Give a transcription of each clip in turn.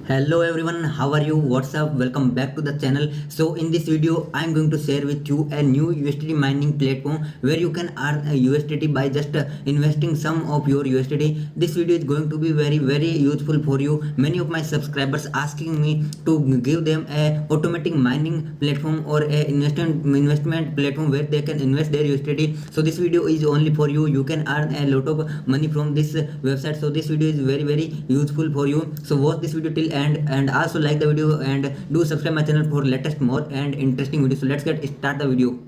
Hello everyone, how are you? What's up? Welcome back to the channel. So in this video I'm going to share with you a new USDT mining platform where you can earn a USDT by just investing some of your USDT. This video is going to be very useful for you. Many of my subscribers asking me to give them a automatic mining platform or a investment platform where they can invest their USDT. So this video is only for you. You can earn a lot of money from this website. So this video is very useful for you. So watch this video till end and also like the video and do subscribe my channel for latest more and interesting videos. So let's get start the video.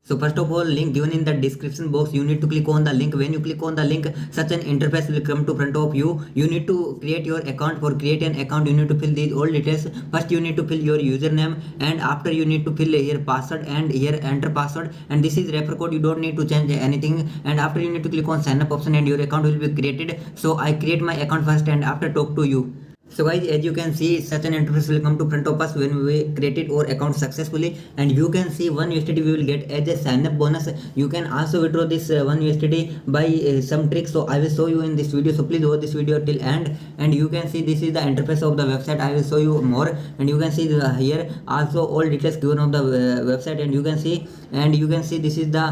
So first of all, link given in the description box. You need to click on the link. When you click on the link, such an interface will come to front of you. You need to create your account. For create an account, you need to fill these all details. First, you need to fill your username, and after you need to fill your password and here enter password. And this is refer code. You don't need to change anything. And after you need to click on sign up option, and your account will be created. So I create my account first, and after talk to you. So guys, as you can see, such an interface will come to front of us when we created our account successfully, and you can see 1 USDT we will get as a sign up bonus. You can also withdraw this 1 USDT by some tricks. So I will show you in this video. So please watch this video till end, and you can see this is the interface of the website. I will show you more, and you can see here also all details given of the website, and you can see this is the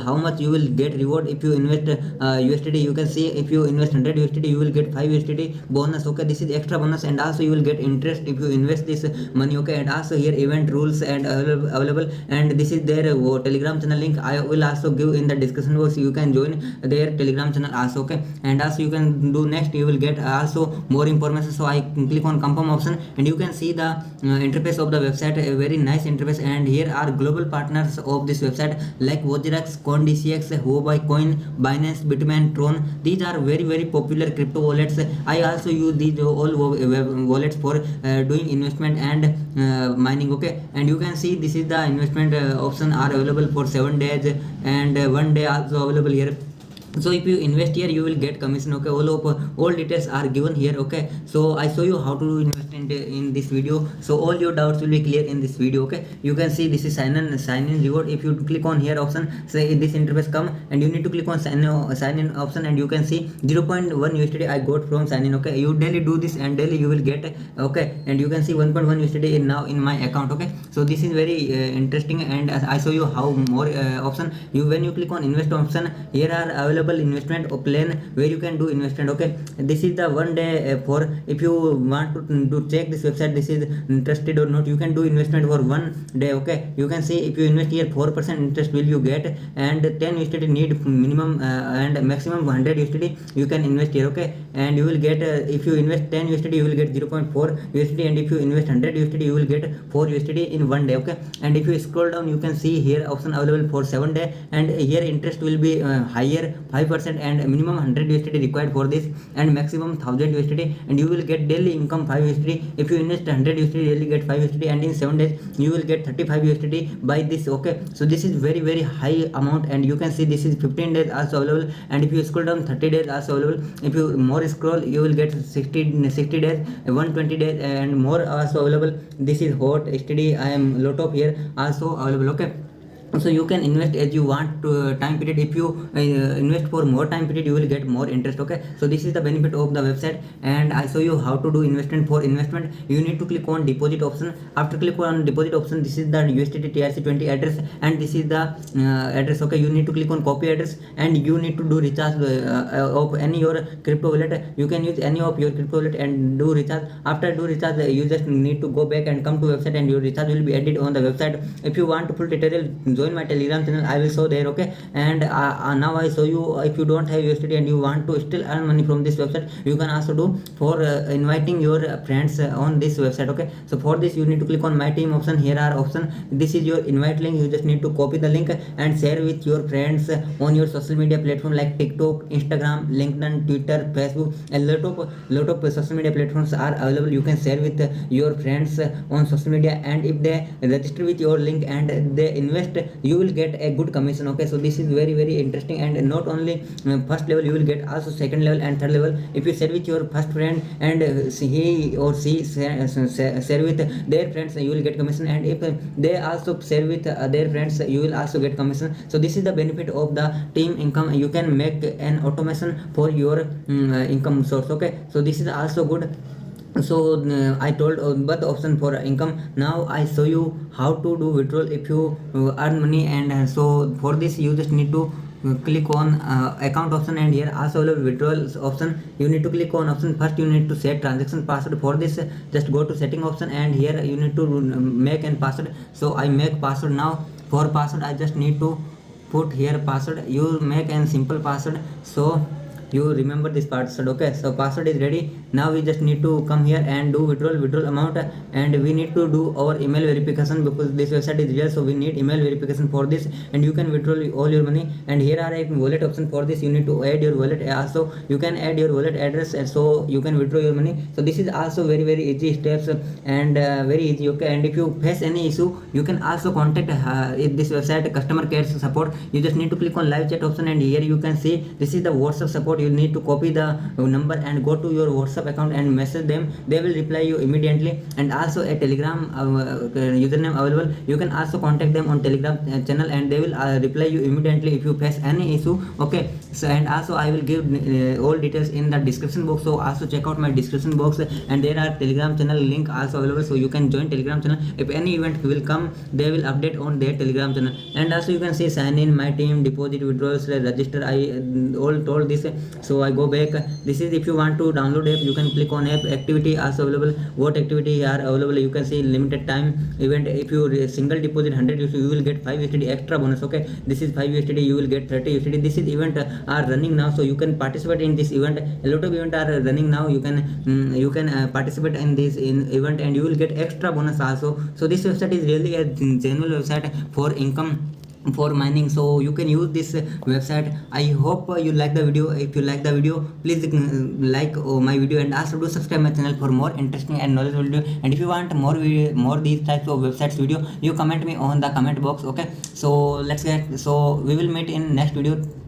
how much you will get reward if you invest USDT. You can see if you invest 100 USDT you will get 5 USDT bonus. Okay, this is extra bonus, and also you will get interest if you invest this money. Okay, and also here event rules and available, and this is their telegram channel link. I will also give in the description box. You can join their telegram channel also. Okay, and also you can do next, you will get also more information. So I click on confirm option, and you can see the interface of the website, a very nice interface. And here are global partners of this website like Wojirax, CoinDCX, Huobi Coin, Binance, Bitmain, Tron. These are very popular crypto wallets. I also use these all wallets for doing investment and mining. Okay, and you can see this is the investment option are available for 7 days, and 1 day also available here. So if you invest here you will get commission. Okay, all details are given here. Okay, so I show you how to invest in this video, so all your doubts will be clear in this video. Okay, you can see this is sign in reward. If you click on here option, say this interface come, and you need to click on sign in option, and you can see 0.1 USDT I got from sign in. Okay, you daily do this and daily you will get. Okay, and you can see 1.1 USDT now in my account. Okay, so this is very interesting, and I show you how more option. When you click on invest option, here are available investment plan where you can do investment. Okay, this is the 1 day for if you want to check this website this is interested or not, you can do investment for 1 day. Okay, you can see if you invest here 4% interest will you get, and 10 USDT need minimum and maximum 100 USDT you can invest here. Okay, and you will get if you invest 10 USDT you will get 0.4 USDT, and if you invest 100 USDT you will get 4 USDT in 1 day. Okay, and if you scroll down you can see here option available for 7 day, and here interest will be higher 5%, and minimum 100 USDT required for this, and maximum 1000 USDT, and you will get daily income 5 USDT. If you invest 100 USDT daily get 5 USDT, and in 7 days you will get 35 USDT by this. Okay, so this is very high amount, and you can see this is 15 days also available, and if you scroll down 30 days also available. If you more scroll you will get 60 days, 120 days and more also available. This is hot steady, I am lot of here also available. Okay, so you can invest as you want to time period. If you invest for more time period you will get more interest. Okay, so this is the benefit of the website, and I show you how to do investment. For investment you need to click on deposit option. After click on deposit option, this is the USDT TRC20 address, and this is the address. Okay, you need to click on copy address, and you need to do recharge of any your crypto wallet. You can use any of your crypto wallet and do recharge. After do recharge you just need to go back and come to website, and your recharge will be added on the website. If you want to full tutorial, join my telegram channel, I will show there. Okay, and now I show you if you don't have USDT and you want to still earn money from this website, you can also do for inviting your friends on this website. Okay, so for this you need to click on my team option. Here are option, this is your invite link. You just need to copy the link and share with your friends on your social media platform like TikTok, Instagram, LinkedIn, Twitter, Facebook. A lot of social media platforms are available. You can share with your friends on social media, and if they register with your link and they invest you will get a good commission. Okay, so this is very interesting, and not only first level you will get, also second level and third level. If you share with your first friend and he or she share with their friends you will get commission, and if they also share with their friends you will also get commission. So this is the benefit of the team income. You can make an automation for your income source. Okay, so this is also good. So I told both option for income. Now I show you how to do withdrawal if you earn money. And so for this you just need to click on account option, and here also withdrawals option. You need to click on option. First you need to set transaction password. For this just go to setting option, and here you need to make an password. So I make password. Now for password I just need to put here password. You make an simple password, so you remember this password. Okay, so password is ready. Now we just need to come here and do withdrawal amount, and we need to do our email verification because this website is real, so we need email verification for this. And you can withdraw all your money, and here are a wallet option. For this you need to add your wallet. Also you can add your wallet address, and so you can withdraw your money. So this is also very easy steps, and very easy. Okay, and if you face any issue you can also contact this website customer care support. You just need to click on live chat option, and here you can see this is the WhatsApp support. You need to copy the number and go to your WhatsApp account and message them. They will reply you immediately. And also a Telegram username available. You can also contact them on Telegram channel, and they will reply you immediately if you face any issue. Okay, so and also I will give all details in the description box, so also check out my description box, and there are Telegram channel link also available, so you can join Telegram channel. If any event will come, they will update on their Telegram channel. And also you can see sign in my team, deposit, withdrawals, register. I all told this. So I go back. This is if you want to download app, you can click on app. Activity also available. What activity are available? You can see limited time event. If you single deposit 100, you will get 5 USD extra bonus. Okay, this is 5 USD, you will get 30 USD. This is event are running now, so you can participate in this event. A lot of event are running now. You can participate in this event, and you will get extra bonus also. So this website is really a genuine website for income, for mining. So you can use this website. I hope you like the video. If you like the video, please like my video, and also do subscribe my channel for more interesting and knowledgeable video. And if you want more video, more these types of websites video, you comment me on the comment box. Okay, so let's get, so we will meet in next video.